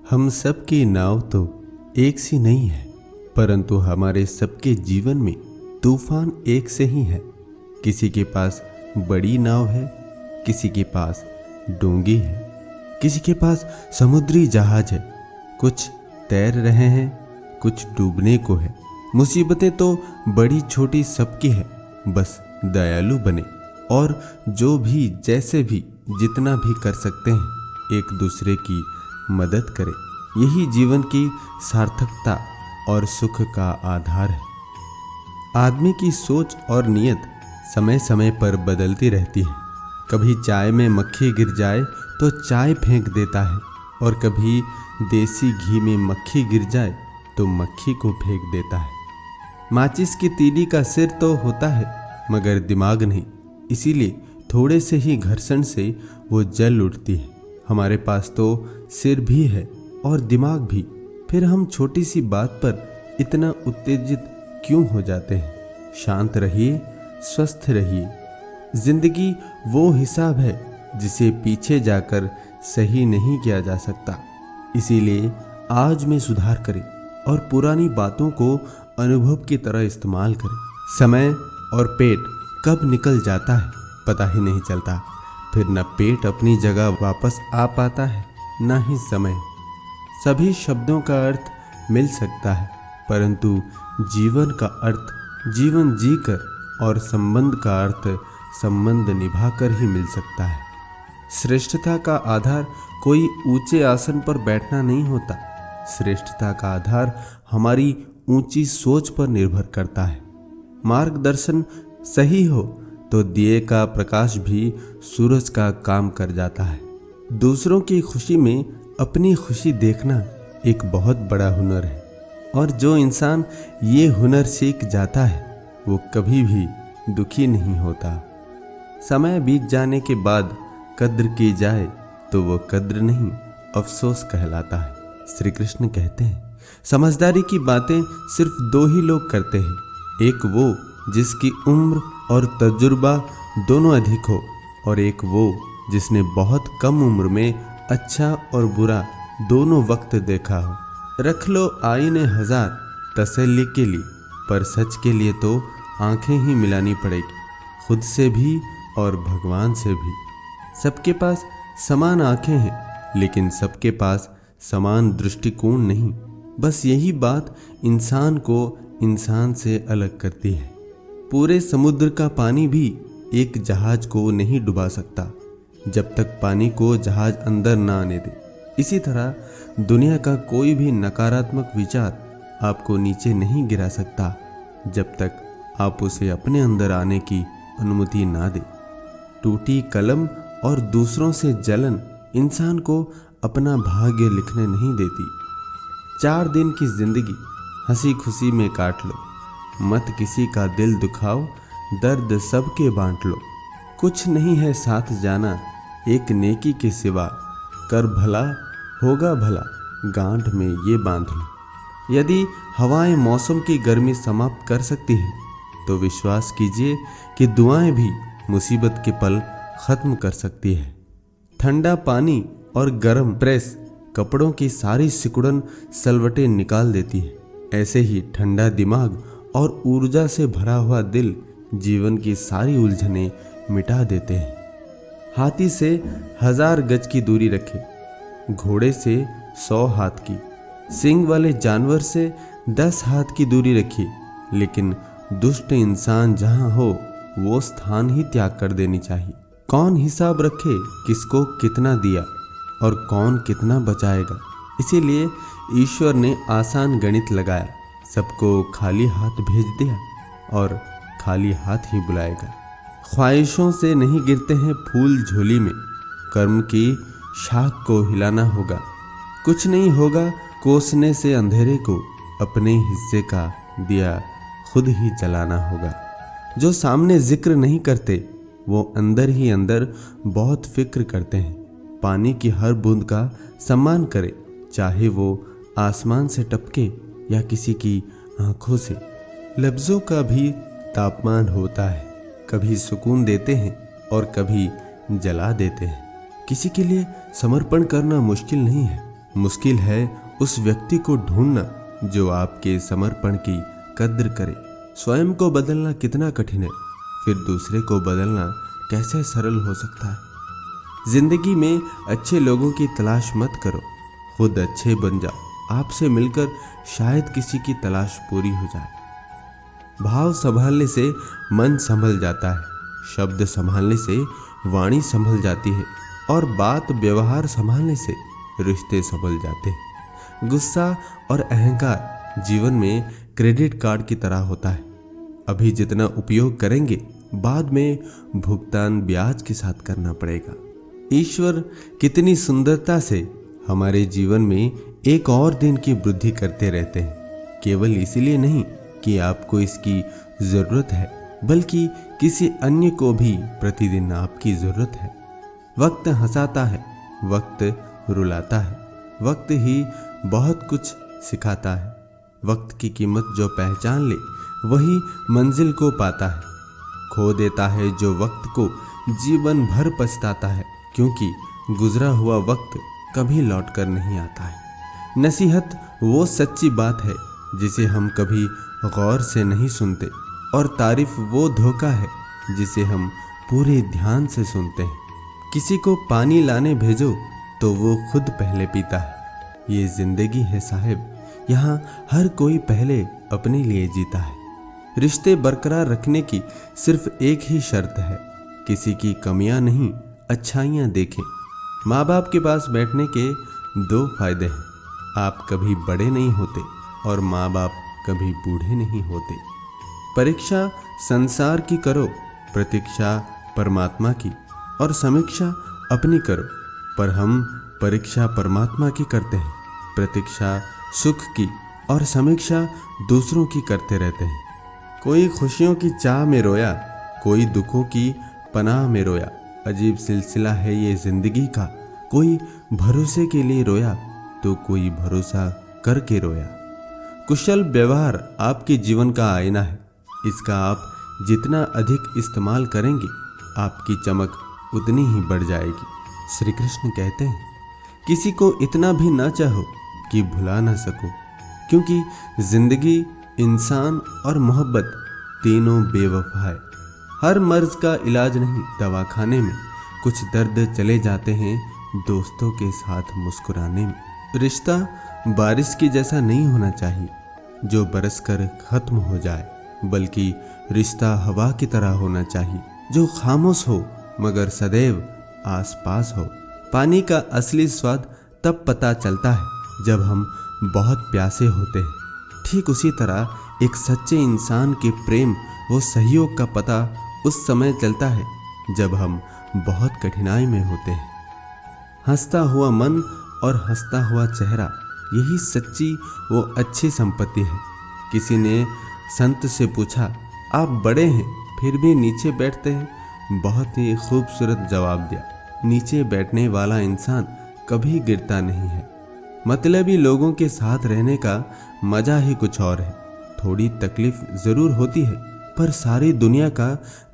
हम सब की नाव तो एक सी नहीं है, परंतु हमारे सबके जीवन में तूफान एक से ही है। किसी के पास बड़ी नाव है, किसी के पास डोंगी है, किसी के पास समुद्री जहाज है। कुछ तैर रहे हैं, कुछ डूबने को है। मुसीबतें तो बड़ी छोटी सबकी है, बस दयालु बने और जो भी जैसे भी जितना भी कर सकते हैं एक दूसरे की मदद करें। यही जीवन की सार्थकता और सुख का आधार है। आदमी की सोच और नियत समय समय पर बदलती रहती है। कभी चाय में मक्खी गिर जाए तो चाय फेंक देता है, और कभी देसी घी में मक्खी गिर जाए तो मक्खी को फेंक देता है। माचिस की तीली का सिर तो होता है मगर दिमाग नहीं, इसीलिए थोड़े से ही घर्षण से वो जल उठती है। हमारे पास तो सिर भी है और दिमाग भी, फिर हम छोटी सी बात पर इतना उत्तेजित क्यों हो जाते हैं। शांत रहिए, स्वस्थ रहिए। जिंदगी वो हिसाब है जिसे पीछे जाकर सही नहीं किया जा सकता। इसीलिए आज में सुधार करें और पुरानी बातों को अनुभव की तरह इस्तेमाल करें। समय और पेट कब निकल जाता है पता ही नहीं चलता। फिर न पेट अपनी जगह वापस आ पाता है, न ही समय। सभी शब्दों का अर्थ मिल सकता है, परंतु जीवन का अर्थ जीवन जीकर और संबंध का अर्थ संबंध निभाकर ही मिल सकता है। श्रेष्ठता का आधार कोई ऊंचे आसन पर बैठना नहीं होता। श्रेष्ठता का आधार हमारी ऊंची सोच पर निर्भर करता है। मार्गदर्शन सही हो तो दिए का प्रकाश भी सूरज का काम कर जाता है। दूसरों की खुशी में अपनी खुशी देखना एक बहुत बड़ा हुनर है, और जो इंसान ये हुनर सीख जाता है वो कभी भी दुखी नहीं होता। समय बीत जाने के बाद कद्र की जाए तो वो कद्र नहीं, अफसोस कहलाता है। श्री कृष्ण कहते हैं, समझदारी की बातें सिर्फ दो ही लोग करते हैं, एक वो जिसकी उम्र और तजुर्बा दोनों अधिक हो, और एक वो जिसने बहुत कम उम्र में अच्छा और बुरा दोनों वक्त देखा हो। रख लो आईने हजार तसल्ली के लिए, पर सच के लिए तो आंखें ही मिलानी पड़ेगी, खुद से भी और भगवान से भी। सबके पास समान आंखें हैं, लेकिन सबके पास समान दृष्टिकोण नहीं। बस यही बात इंसान को इंसान से अलग करती है। पूरे समुद्र का पानी भी एक जहाज को नहीं डुबा सकता जब तक पानी को जहाज अंदर ना आने दे। इसी तरह दुनिया का कोई भी नकारात्मक विचार आपको नीचे नहीं गिरा सकता जब तक आप उसे अपने अंदर आने की अनुमति ना दे। टूटी कलम और दूसरों से जलन इंसान को अपना भाग्य लिखने नहीं देती। 4 दिन की जिंदगी हंसी खुशी में काट लो, मत किसी का दिल दुखाओ, दर्द सबके बांट लो। कुछ नहीं है साथ जाना एक नेकी के सिवा, कर भला होगा भला गांठ में ये बांध लो। यदि हवाएं मौसम की गर्मी समाप्त कर सकती हैं तो विश्वास कीजिए कि दुआएं भी मुसीबत के पल खत्म कर सकती है। ठंडा पानी और गर्म प्रेस कपड़ों की सारी सिकुड़न सलवटें निकाल देती है। ऐसे ही ठंडा दिमाग और ऊर्जा से भरा हुआ दिल जीवन की सारी उलझनें मिटा देते हैं। हाथी से 1000 गज की दूरी रखें, घोड़े से 100 हाथ की, सींग वाले जानवर से 10 हाथ की दूरी रखिए, लेकिन दुष्ट इंसान जहां हो वो स्थान ही त्याग कर देनी चाहिए। कौन हिसाब रखे किसको कितना दिया और कौन कितना बचाएगा। इसीलिए ईश्वर ने आसान गणित लगाया, सबको खाली हाथ भेज दिया और खाली हाथ ही बुलाएगा। ख्वाहिशों से नहीं गिरते हैं फूल झोली में, कर्म की शाख को हिलाना होगा। कुछ नहीं होगा कोसने से अंधेरे को, अपने हिस्से का दिया खुद ही जलाना होगा। जो सामने जिक्र नहीं करते वो अंदर ही अंदर बहुत फिक्र करते हैं। पानी की हर बूंद का सम्मान करें, चाहे वो आसमान से टपके या किसी की आंखों से। लफ्जों का भी तापमान होता है, कभी सुकून देते हैं और कभी जला देते हैं। किसी के लिए समर्पण करना मुश्किल नहीं है, मुश्किल है उस व्यक्ति को ढूंढना जो आपके समर्पण की कद्र करे। स्वयं को बदलना कितना कठिन है, फिर दूसरे को बदलना कैसे सरल हो सकता है। जिंदगी में अच्छे लोगों की तलाश मत करो, खुद अच्छे बन जाओ। आपसे मिलकर शायद किसी की तलाश पूरी हो जाए। भाव संभालने से मन संभल जाता है, शब्द संभालने से वाणी संभल जाती है और बात व्यवहार संभालने से रिश्ते संभल जाते हैं। गुस्सा और अहंकार जीवन में क्रेडिट कार्ड की तरह होता है। अभी जितना उपयोग करेंगे बाद में भुगतान ब्याज के साथ करना पड़ेगा। ईश्वर कितनी सुंदरता से हमारे जीवन में एक और दिन की वृद्धि करते रहते हैं, केवल इसीलिए नहीं कि आपको इसकी जरूरत है, बल्कि किसी अन्य को भी प्रतिदिन आपकी जरूरत है। वक्त हंसाता है, वक्त रुलाता है, वक्त ही बहुत कुछ सिखाता है। वक्त की कीमत जो पहचान ले वही मंजिल को पाता है। खो देता है जो वक्त को जीवन भर पछताता है, क्योंकि गुजरा हुआ वक्त कभी लौट कर नहीं आता है। नसीहत वो सच्ची बात है जिसे हम कभी गौर से नहीं सुनते, और तारीफ वो धोखा है जिसे हम पूरे ध्यान से सुनते हैं। किसी को पानी लाने भेजो तो वो खुद पहले पीता है। ये जिंदगी है साहिब, यहाँ हर कोई पहले अपने लिए जीता है। रिश्ते बरकरार रखने की सिर्फ एक ही शर्त है, किसी की कमियां नहीं अच्छाइयां देखें। माँ बाप के पास बैठने के दो फायदे हैं, आप कभी बड़े नहीं होते और माँ बाप कभी बूढ़े नहीं होते। परीक्षा संसार की करो, प्रतीक्षा परमात्मा की, और समीक्षा अपनी करो। पर हम परीक्षा परमात्मा की करते हैं, प्रतीक्षा सुख की और समीक्षा दूसरों की करते रहते हैं। कोई खुशियों की चाह में रोया, कोई दुखों की पनाह में रोया। अजीब सिलसिला है ये जिंदगी का, कोई भरोसे के लिए रोया तो कोई भरोसा करके रोया। कुशल व्यवहार आपके जीवन का आईना है, इसका आप जितना अधिक इस्तेमाल करेंगे आपकी चमक उतनी ही बढ़ जाएगी। श्री कृष्ण कहते हैं, किसी को इतना भी ना चाहो कि भुला ना सको, क्योंकि जिंदगी, इंसान और मोहब्बत तीनों बेवफा है। हर मर्ज का इलाज नहीं दवाखाने में, कुछ दर्द चले जाते हैं दोस्तों के साथ मुस्कुराने में। रिश्ता बारिश की जैसा नहीं होना चाहिए जो बरस कर खत्म हो जाए, बल्कि रिश्ता हवा की तरह होना चाहिए जो खामोश हो मगर सदैव आसपास हो। पानी का असली स्वाद तब पता चलता है जब हम बहुत प्यासे होते हैं। ठीक उसी तरह एक सच्चे इंसान के प्रेम व सहयोग का पता उस समय चलता है जब हम बहुत कठिनाई में होते हैं। हंसता हुआ मन और हंसता हुआ चेहरा, यही सच्ची वो अच्छी संपत्ति है। किसी ने संत से पूछा, आप बड़े हैं फिर भी नीचे बैठते हैं? बहुत ही खूबसूरत जवाब दिया, नीचे बैठने वाला इंसान कभी गिरता नहीं है। मतलबी लोगों के साथ रहने का मजा ही कुछ और है। थोड़ी तकलीफ जरूर होती है, पर सारी दुनिया का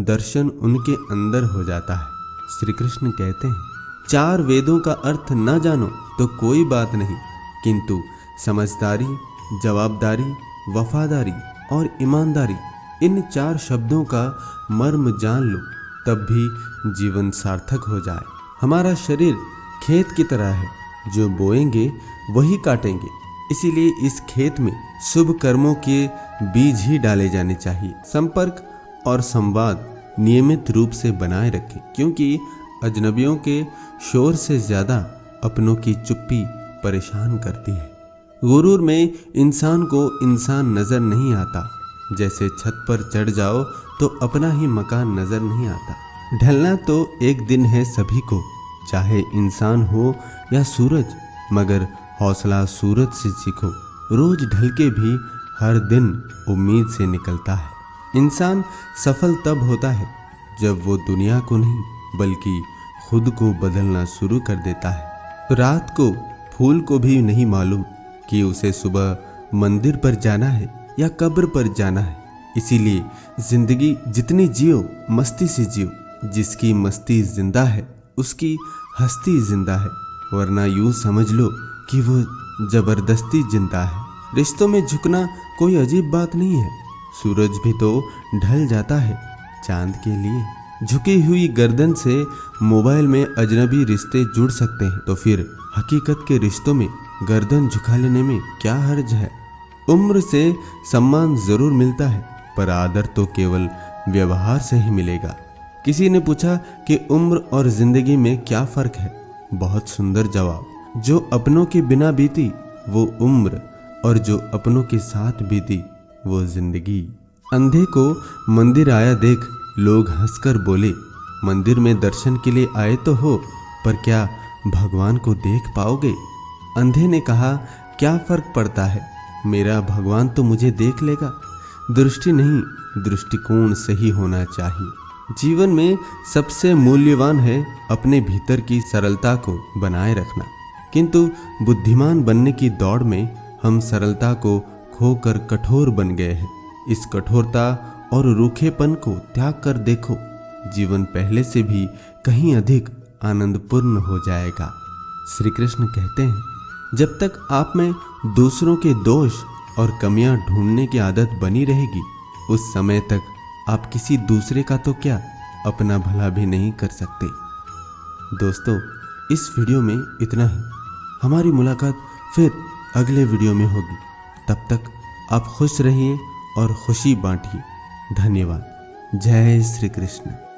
दर्शन उनके अंदर हो जाता है। श्री कृष्ण कहते हैं, चार वेदों का अर्थ न जानो तो कोई बात नहीं, किंतु समझदारी, जवाबदारी, वफादारी और ईमानदारी, इन चार शब्दों का मर्म जान लो, तब भी जीवन सार्थक हो जाए। हमारा शरीर खेत की तरह है, जो बोएंगे वही काटेंगे। इसीलिए इस खेत में शुभ कर्मों के बीज ही डाले जाने चाहिए। संपर्क और संवाद नियमित रूप से बनाए रखें, क्योंकि अजनबियों के शोर से ज्यादा अपनों की चुप्पी परेशान करती है। गुरूर में इंसान को इंसान नजर नहीं आता। जैसे छत पर चढ़ जाओ तो अपना ही मकान नजर नहीं आता। ढलना तो एक दिन है सभी को, चाहे इंसान हो या सूरज, मगर हौसला सूरज से सीखो। रोज ढल के भी हर दिन उम्मीद से निकलता है। इंसान सफल तब होता है जब वो दुनिया को नहीं बल्कि खुद को बदलना शुरू कर देता है। रात को फूल को भी नहीं मालूम कि उसे सुबह मंदिर पर जाना है या कब्र पर जाना है। इसीलिए जिंदगी जितनी जियो मस्ती से जियो। जिसकी मस्ती जिंदा है उसकी हस्ती जिंदा है। वरना यूं समझ लो कि वो जबरदस्ती जिंदा है। रिश्तों में झुकना कोई अजीब बात नहीं है। सूरज भी तो ढल जाता है चांद के लिए। झुकी हुई गर्दन से मोबाइल में अजनबी रिश्ते जुड़ सकते हैं, तो फिर हकीकत के रिश्तों में गर्दन झुका लेने में क्या हर्ज है। उम्र से सम्मान जरूर मिलता है, पर आदर तो केवल व्यवहार से ही मिलेगा। किसी ने पूछा कि उम्र और जिंदगी में क्या फर्क है। बहुत सुंदर जवाब। जो अपनों के बिना बीती वो उम्र, और जो अपनों के साथ बीती वो जिंदगी। अंधे को मंदिर आया देख लोग हंसकर बोले, मंदिर में दर्शन के लिए आए तो हो, पर क्या भगवान को देख पाओगे। अंधे ने कहा, क्या फर्क पड़ता है, मेरा भगवान तो मुझे देख लेगा। दृष्टि नहीं, दृष्टिकोण सही होना चाहिए। जीवन में सबसे मूल्यवान है अपने भीतर की सरलता को बनाए रखना, किंतु बुद्धिमान बनने की दौड़ में हम सरलता को खोकर कठोर बन गए हैं। इस कठोरता और रूखेपन को त्याग कर देखो, जीवन पहले से भी कहीं अधिक आनंदपूर्ण हो जाएगा। श्री कृष्ण कहते हैं, जब तक आप में दूसरों के दोष और कमियां ढूंढने की आदत बनी रहेगी, उस समय तक आप किसी दूसरे का तो क्या अपना भला भी नहीं कर सकते। दोस्तों, इस वीडियो में इतना ही। हमारी मुलाकात फिर अगले वीडियो में होगी। तब तक आप खुश रहिए और खुशी बांटिए। धन्यवाद। जय श्री कृष्ण।